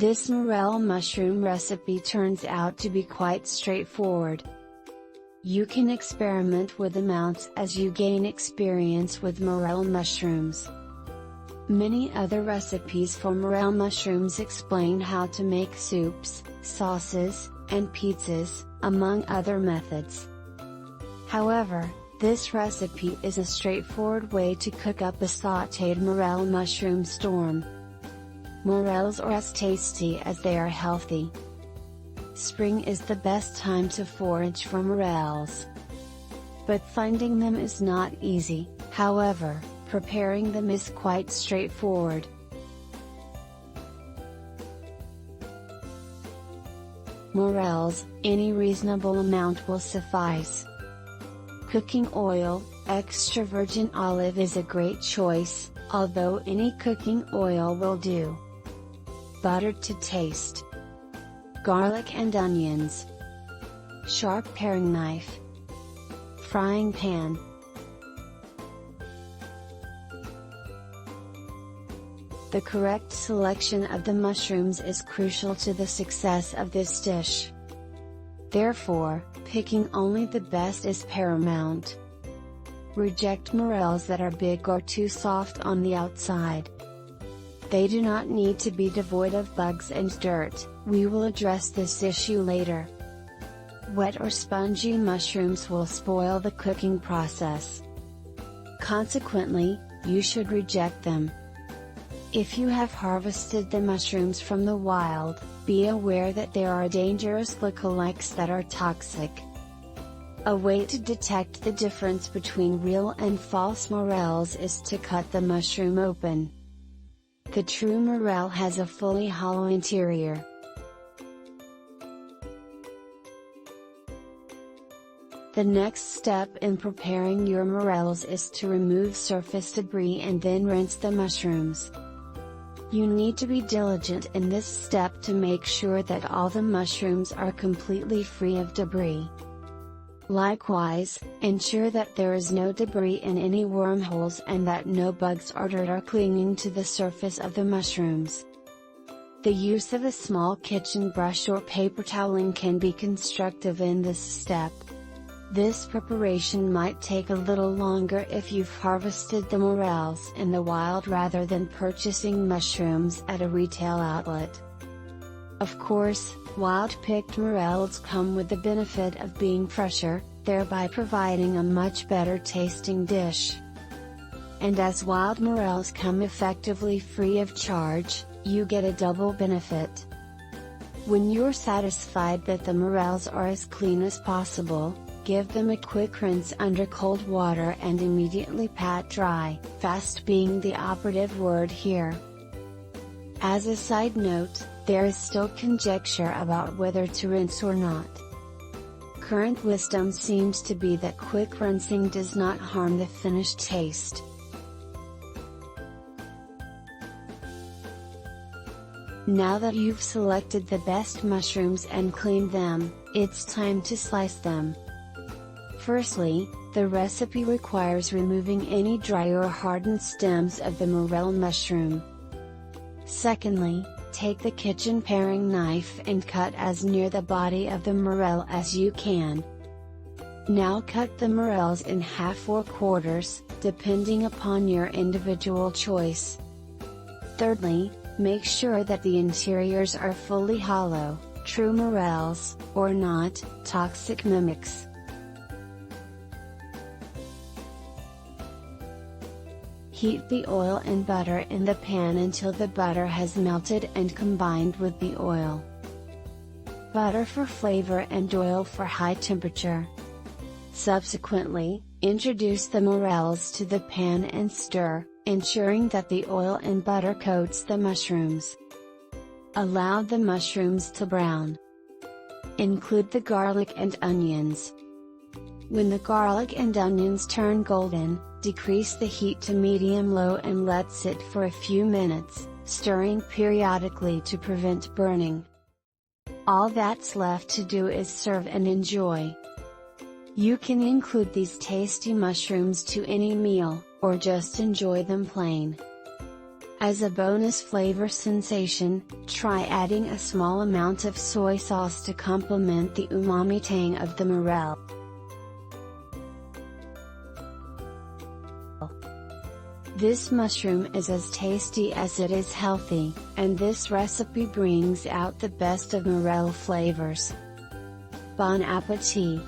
This morel mushroom recipe turns out to be quite straightforward. You can experiment with amounts as you gain experience with morel mushrooms. Many other recipes for morel mushrooms explain how to make soups, sauces, and pizzas, among other methods. However, this recipe is a straightforward way to cook up a sautéed morel mushroom storm. Morels are as tasty as they are healthy. Spring is the best time to forage for morels. But finding them is not easy, however, preparing them is quite straightforward. Morels, any reasonable amount will suffice. Cooking oil, extra virgin olive is a great choice, although any cooking oil will do. Butter to taste. Garlic and onions. Sharp paring knife. Frying pan. The correct selection of the mushrooms is crucial to the success of this dish. Therefore, picking only the best is paramount. Reject morels that are big or too soft on the outside. They do not need to be devoid of bugs and dirt, we will address this issue later. Wet or spongy mushrooms will spoil the cooking process. Consequently, you should reject them. If you have harvested the mushrooms from the wild, be aware that there are dangerous lookalikes that are toxic. A way to detect the difference between real and false morels is to cut the mushroom open. The true morel has a fully hollow interior. The next step in preparing your morels is to remove surface debris and then rinse the mushrooms. You need to be diligent in this step to make sure that all the mushrooms are completely free of debris. Likewise, ensure that there is no debris in any wormholes and that no bugs or dirt are clinging to the surface of the mushrooms. The use of a small kitchen brush or paper toweling can be constructive in this step. This preparation might take a little longer if you've harvested the morels in the wild rather than purchasing mushrooms at a retail outlet. Of course, wild-picked morels come with the benefit of being fresher, thereby providing a much better tasting dish. And as wild morels come effectively free of charge, you get a double benefit. When you're satisfied that the morels are as clean as possible, give them a quick rinse under cold water and immediately pat dry, fast being the operative word here. As a side note, there is still conjecture about whether to rinse or not. Current wisdom seems to be that quick rinsing does not harm the finished taste. Now that you've selected the best mushrooms and cleaned them, it's time to slice them. Firstly, the recipe requires removing any dry or hardened stems of the morel mushroom. Secondly, take the kitchen paring knife and cut as near the body of the morel as you can. Now cut the morels in half or quarters, depending upon your individual choice. Thirdly, make sure that the interiors are fully hollow, true morels, or not, toxic mimics. Heat the oil and butter in the pan until the butter has melted and combined with the oil. Butter for flavor and oil for high temperature. Subsequently, introduce the morels to the pan and stir, ensuring that the oil and butter coats the mushrooms. Allow the mushrooms to brown. Include the garlic and onions. When the garlic and onions turn golden, decrease the heat to medium-low and let sit for a few minutes, stirring periodically to prevent burning. All that's left to do is serve and enjoy. You can include these tasty mushrooms to any meal, or just enjoy them plain. As a bonus flavor sensation, try adding a small amount of soy sauce to complement the umami tang of the morel. This mushroom is as tasty as it is healthy, and this recipe brings out the best of morel flavors. Bon appétit!